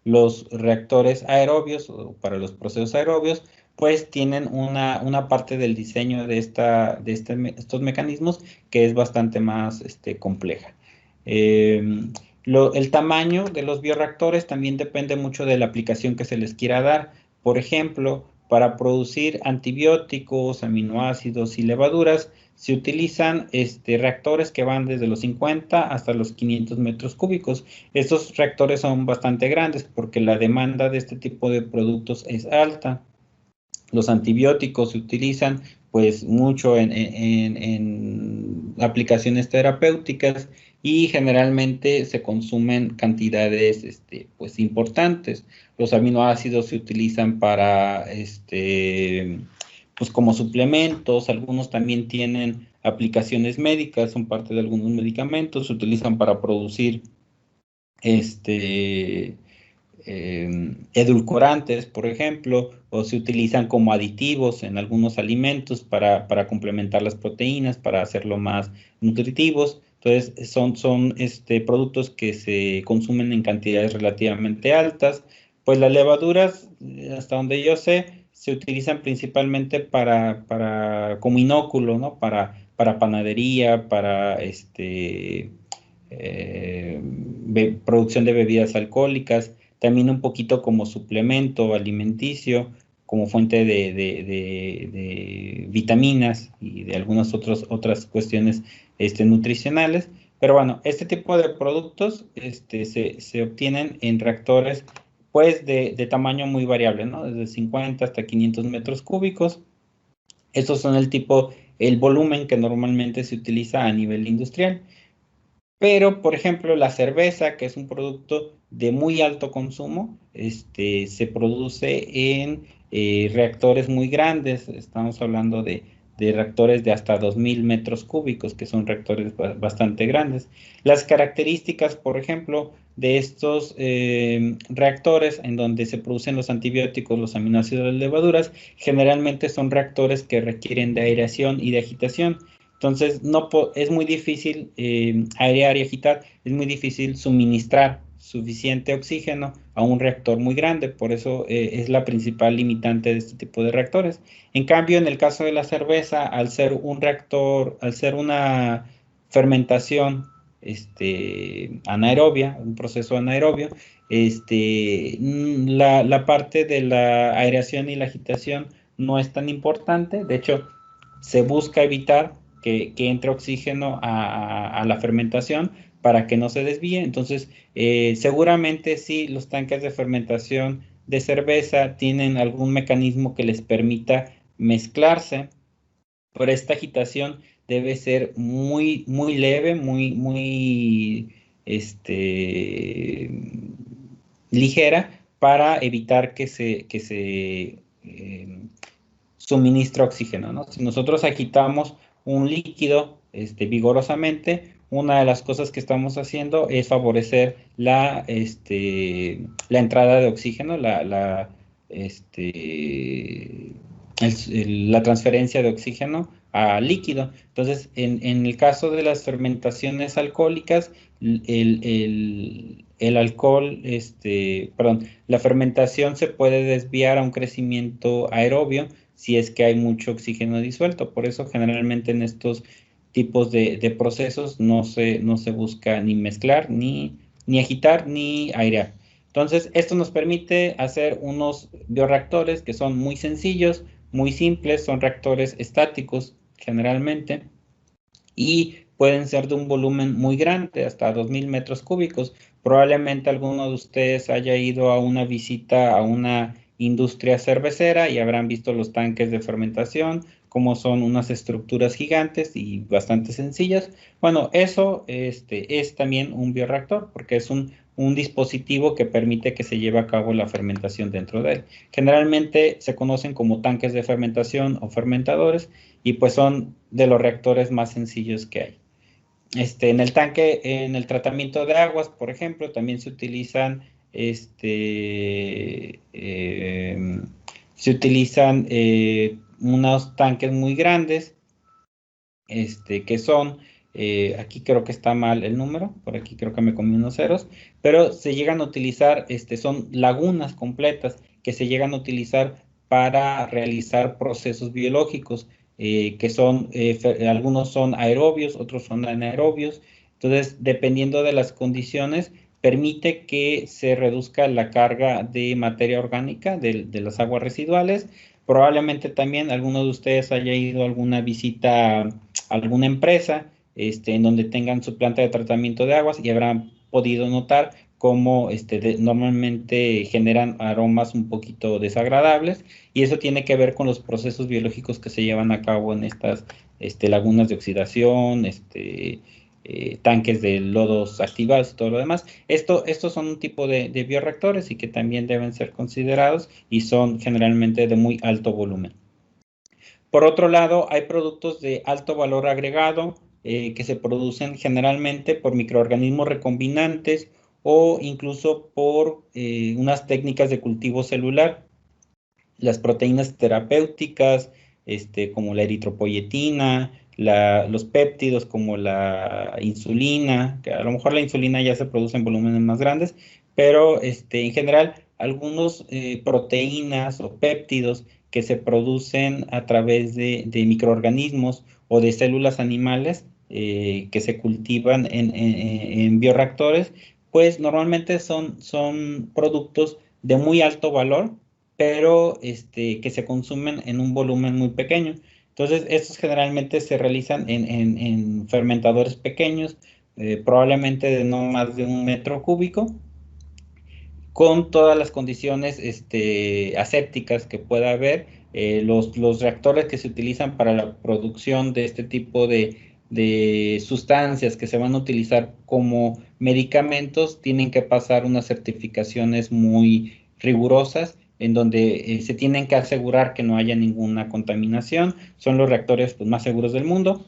Los reactores aerobios, o para los procesos aerobios, pues tienen una parte del diseño de estos mecanismos que es bastante más compleja. El tamaño de los bioreactores también depende mucho de la aplicación que se les quiera dar. Por ejemplo, para producir antibióticos, aminoácidos y levaduras, se utilizan reactores que van desde los 50 hasta los 500 metros cúbicos. Estos reactores son bastante grandes porque la demanda de este tipo de productos es alta. Los antibióticos se utilizan pues mucho en aplicaciones terapéuticas y generalmente se consumen cantidades pues importantes. Los aminoácidos se utilizan para pues como suplementos, algunos también tienen aplicaciones médicas, son parte de algunos medicamentos, se utilizan para producir edulcorantes, por ejemplo, o se utilizan como aditivos en algunos alimentos para complementar las proteínas, para hacerlo más nutritivos. Entonces, son productos que se consumen en cantidades relativamente altas. Pues las levaduras, hasta donde yo sé, se utilizan principalmente como inóculo, ¿no? Para panadería, para producción de bebidas alcohólicas, también un poquito como suplemento alimenticio, como fuente de vitaminas y de algunas otras cuestiones nutricionales. Pero bueno, este tipo de productos se obtienen en reactores pues de tamaño muy variable, ¿no? Desde 50 hasta 500 metros cúbicos. Estos son el volumen que normalmente se utiliza a nivel industrial. Pero, por ejemplo, la cerveza, que es un producto de muy alto consumo, se produce en reactores muy grandes. Estamos hablando de reactores de hasta 2000 metros cúbicos, que son reactores bastante grandes. Las características, por ejemplo, de estos reactores en donde se producen los antibióticos, los aminoácidos, las levaduras, generalmente son reactores que requieren de aireación y de agitación. Entonces, es muy difícil airear y agitar, es muy difícil suministrar suficiente oxígeno a un reactor muy grande, por eso es la principal limitante de este tipo de reactores. En cambio, en el caso de la cerveza, al ser un reactor, al ser una fermentación anaerobia, un proceso anaerobio, la parte de la aireación y la agitación no es tan importante. De hecho, se busca evitar que entre oxígeno a la fermentación para que no se desvíe. Entonces, seguramente sí, los tanques de fermentación de cerveza tienen algún mecanismo que les permita mezclarse, pero esta agitación debe ser muy, muy leve, muy, ligera para evitar que se suministre oxígeno, ¿no? Si nosotros agitamos un líquido vigorosamente, una de las cosas que estamos haciendo es favorecer la entrada de oxígeno, la transferencia de oxígeno a líquido. Entonces, en el caso de las fermentaciones alcohólicas, el alcohol, perdón, la fermentación se puede desviar a un crecimiento aerobio si es que hay mucho oxígeno disuelto. Por eso, generalmente en estos tipos de procesos no se busca ni mezclar, ni agitar, ni airear. Entonces, esto nos permite hacer unos bioreactores que son muy sencillos, muy simples, son reactores estáticos generalmente, y pueden ser de un volumen muy grande, hasta 2000 metros cúbicos. Probablemente alguno de ustedes haya ido a una visita a una industria cervecera y habrán visto los tanques de fermentación, como son unas estructuras gigantes y bastante sencillas. Bueno, eso es también un bioreactor, porque es un dispositivo que permite que se lleve a cabo la fermentación dentro de él. Generalmente se conocen como tanques de fermentación o fermentadores, y pues son de los reactores más sencillos que hay. En el tanque, en el tratamiento de aguas, por ejemplo, también se utilizan unos tanques muy grandes, que son, aquí creo que está mal el número, por aquí creo que me comí unos ceros, pero se llegan a utilizar, son lagunas completas que se llegan a utilizar para realizar procesos biológicos, que son, algunos son aerobios, otros son anaerobios. Entonces, dependiendo de las condiciones, permite que se reduzca la carga de materia orgánica de las aguas residuales. Probablemente también alguno de ustedes haya ido a alguna visita a alguna empresa en donde tengan su planta de tratamiento de aguas y habrán podido notar cómo normalmente generan aromas un poquito desagradables, y eso tiene que ver con los procesos biológicos que se llevan a cabo en estas lagunas de oxidación, tanques de lodos activados y todo lo demás. Estos son un tipo de bioreactores y que también deben ser considerados, y son generalmente de muy alto volumen. Por otro lado, hay productos de alto valor agregado que se producen generalmente por microorganismos recombinantes o incluso por unas técnicas de cultivo celular. Las proteínas terapéuticas, como la eritropoyetina, los péptidos como la insulina, que a lo mejor la insulina ya se produce en volúmenes más grandes, pero en general algunos proteínas o péptidos que se producen a través de microorganismos o de células animales que se cultivan en bioreactores, pues normalmente son productos de muy alto valor, pero que se consumen en un volumen muy pequeño. Entonces, estos generalmente se realizan en fermentadores pequeños, probablemente de no más de 1 metro cúbico, con todas las condiciones asépticas que pueda haber. Los reactores que se utilizan para la producción de este tipo de sustancias que se van a utilizar como medicamentos tienen que pasar unas certificaciones muy rigurosas, en donde se tienen que asegurar que no haya ninguna contaminación. Son los reactores pues, más seguros del mundo.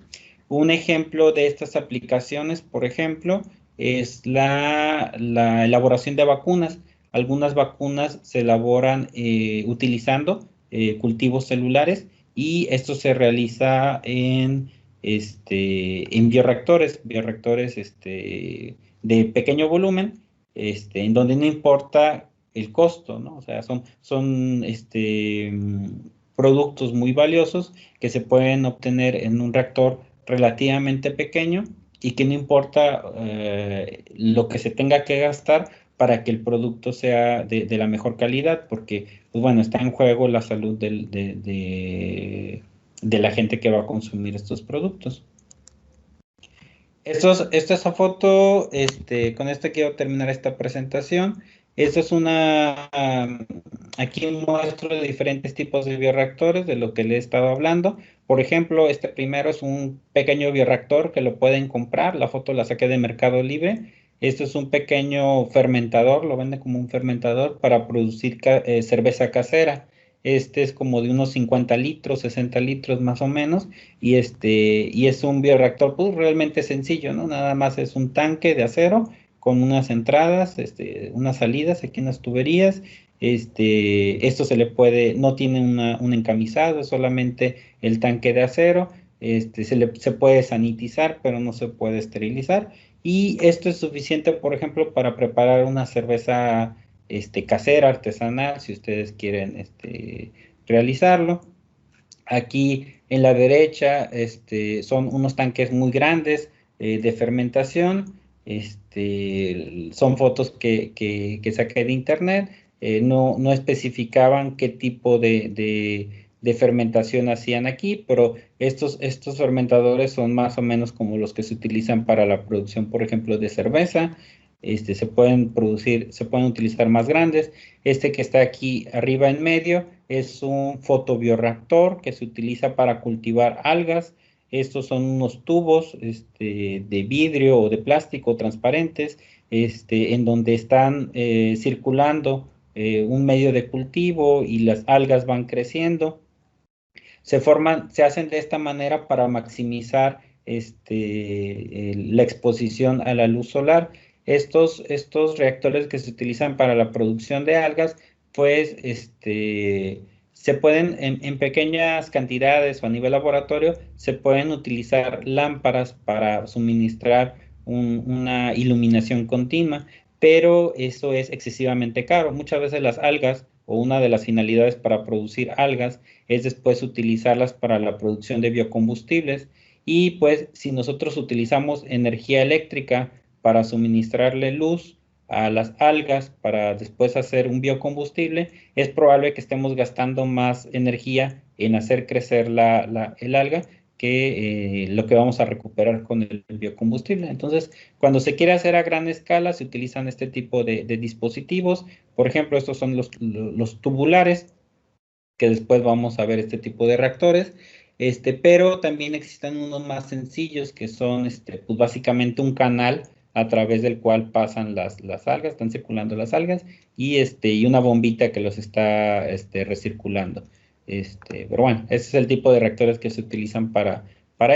Un ejemplo de estas aplicaciones, por ejemplo, es la elaboración de vacunas. Algunas vacunas se elaboran utilizando cultivos celulares, y esto se realiza en bioreactores de pequeño volumen, en donde no importa el costo, ¿no? O sea, son productos muy valiosos que se pueden obtener en un reactor relativamente pequeño y que no importa lo que se tenga que gastar para que el producto sea de la mejor calidad, porque, pues bueno, está en juego la salud de la gente que va a consumir estos productos. Esta es esa foto, con esto quiero terminar esta presentación. Esto es aquí muestro de diferentes tipos de bioreactores, de lo que le he estado hablando. Por ejemplo, este primero es un pequeño bioreactor que lo pueden comprar. La foto la saqué de Mercado Libre. Esto es un pequeño fermentador, lo vende como un fermentador para producir cerveza casera. Este es como de unos 50 litros, 60 litros más o menos y es un bioreactor pues realmente sencillo, ¿no? Nada más es un tanque de acero con unas entradas, unas salidas aquí en las tuberías. Esto se le puede, no tiene un encamisado, es solamente el tanque de acero. Se puede sanitizar, pero no se puede esterilizar. Y esto es suficiente, por ejemplo, para preparar una cerveza casera, artesanal, si ustedes quieren realizarlo. Aquí en la derecha son unos tanques muy grandes de fermentación. Son fotos que saqué de internet. No especificaban qué tipo de fermentación hacían aquí, pero estos fermentadores son más o menos como los que se utilizan para la producción, por ejemplo, de cerveza. Se pueden utilizar más grandes. Este que está aquí arriba en medio es un fotobioreactor que se utiliza para cultivar algas. Estos son unos tubos de vidrio o de plástico transparentes, en donde están circulando un medio de cultivo y las algas van creciendo. Se hacen de esta manera para maximizar la exposición a la luz solar. Estos reactores que se utilizan para la producción de algas, pues se pueden en pequeñas cantidades o a nivel laboratorio, se pueden utilizar lámparas para suministrar una iluminación continua, pero eso es excesivamente caro. Muchas veces las algas o una de las finalidades para producir algas es después utilizarlas para la producción de biocombustibles y pues si nosotros utilizamos energía eléctrica para suministrarle luz a las algas para después hacer un biocombustible, es probable que estemos gastando más energía en hacer crecer el alga que lo que vamos a recuperar con el biocombustible. Entonces, cuando se quiere hacer a gran escala, se utilizan este tipo de dispositivos. Por ejemplo, estos son los tubulares, que después vamos a ver este tipo de reactores, pero también existen unos más sencillos que son pues básicamente un canal a través del cual pasan las algas, están circulando las algas, y una bombita que los está recirculando. Pero bueno, ese es el tipo de reactores que se utilizan para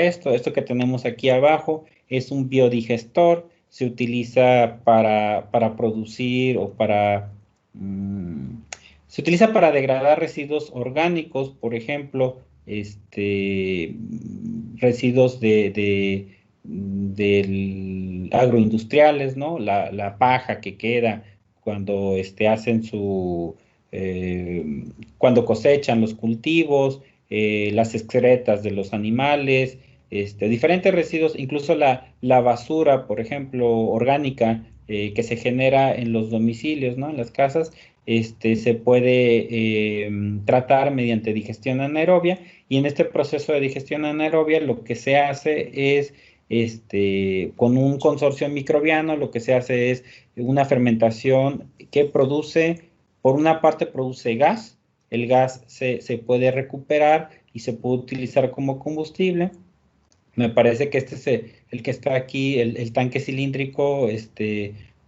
esto. Esto que tenemos aquí abajo es un biodigestor, se utiliza para producir o para... se utiliza para degradar residuos orgánicos, por ejemplo, residuos del agroindustriales, ¿no? La paja que queda cuando hacen cuando cosechan los cultivos, las excretas de los animales, diferentes residuos, incluso la basura, por ejemplo, orgánica, que se genera en los domicilios, ¿no? En las casas, se puede tratar mediante digestión anaerobia y en este proceso de digestión anaerobia lo que se hace es, con un consorcio microbiano, lo que se hace es una fermentación que produce, por una parte produce gas, el gas se puede recuperar y se puede utilizar como combustible. Me parece que este es el que está aquí, el tanque cilíndrico,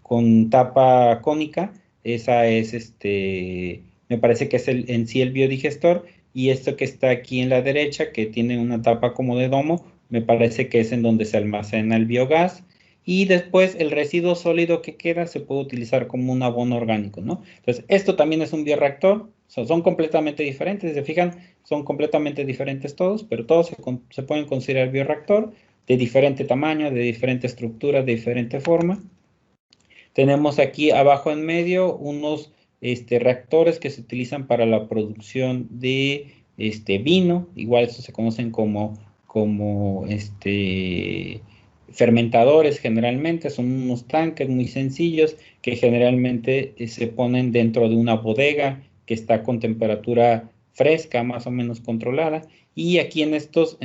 con tapa cónica. Esa es, me parece que es en sí el biodigestor. Y esto que está aquí en la derecha, que tiene una tapa como de domo, me parece que es en donde se almacena el biogás. Y después el residuo sólido que queda se puede utilizar como un abono orgánico, ¿no? Entonces, esto también es un bioreactor. Son completamente diferentes, si se fijan, son completamente diferentes todos, pero todos se pueden considerar bioreactor de diferente tamaño, de diferente estructura, de diferente forma. Tenemos aquí abajo en medio unos reactores que se utilizan para la producción de vino, igual estos se conocen como fermentadores generalmente, son unos tanques muy sencillos que generalmente se ponen dentro de una bodega que está con temperatura fresca, más o menos controlada, y aquí en estos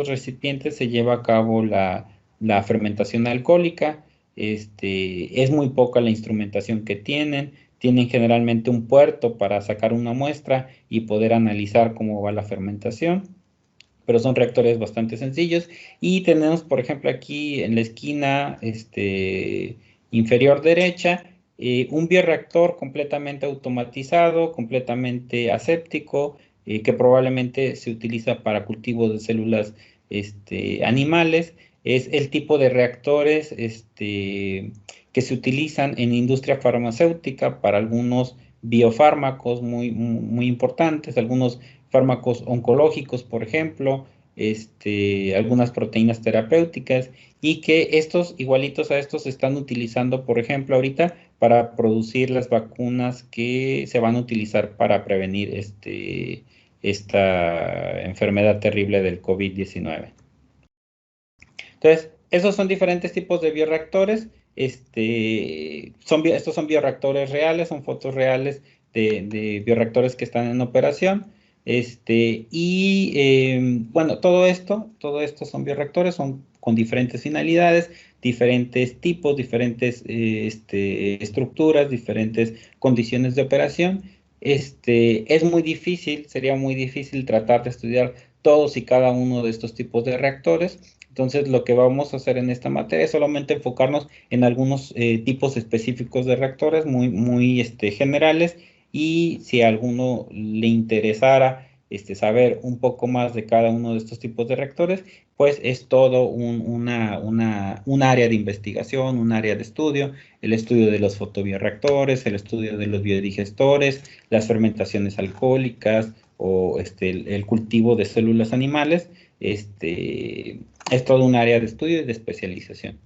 recipientes se lleva a cabo la fermentación alcohólica. Es muy poca la instrumentación que tienen generalmente un puerto para sacar una muestra y poder analizar cómo va la fermentación, pero son reactores bastante sencillos. Y tenemos, por ejemplo, aquí en la esquina inferior derecha, un bioreactor completamente automatizado, completamente aséptico, que probablemente se utiliza para cultivo de células animales. Es el tipo de reactores que se utilizan en industria farmacéutica para algunos biofármacos muy importantes, algunos fármacos oncológicos, por ejemplo, algunas proteínas terapéuticas, y que estos, igualitos a estos, se están utilizando, por ejemplo, ahorita para producir las vacunas que se van a utilizar para prevenir esta enfermedad terrible del COVID-19. Entonces, esos son diferentes tipos de bioreactores. Estos son bioreactores reales, son fotos reales de bioreactores que están en operación. Bueno, todo esto son bioreactores, son con diferentes finalidades, diferentes tipos, diferentes estructuras, diferentes condiciones de operación. Es muy difícil, sería muy difícil tratar de estudiar todos y cada uno de estos tipos de reactores. Entonces, lo que vamos a hacer en esta materia es solamente enfocarnos en algunos tipos específicos de reactores muy generales, y si a alguno le interesara saber un poco más de cada uno de estos tipos de reactores, pues es todo un área de investigación, un área de estudio, el estudio de los fotobioreactores, el estudio de los biodigestores, las fermentaciones alcohólicas o el cultivo de células animales. Es todo un área de estudio y de especialización.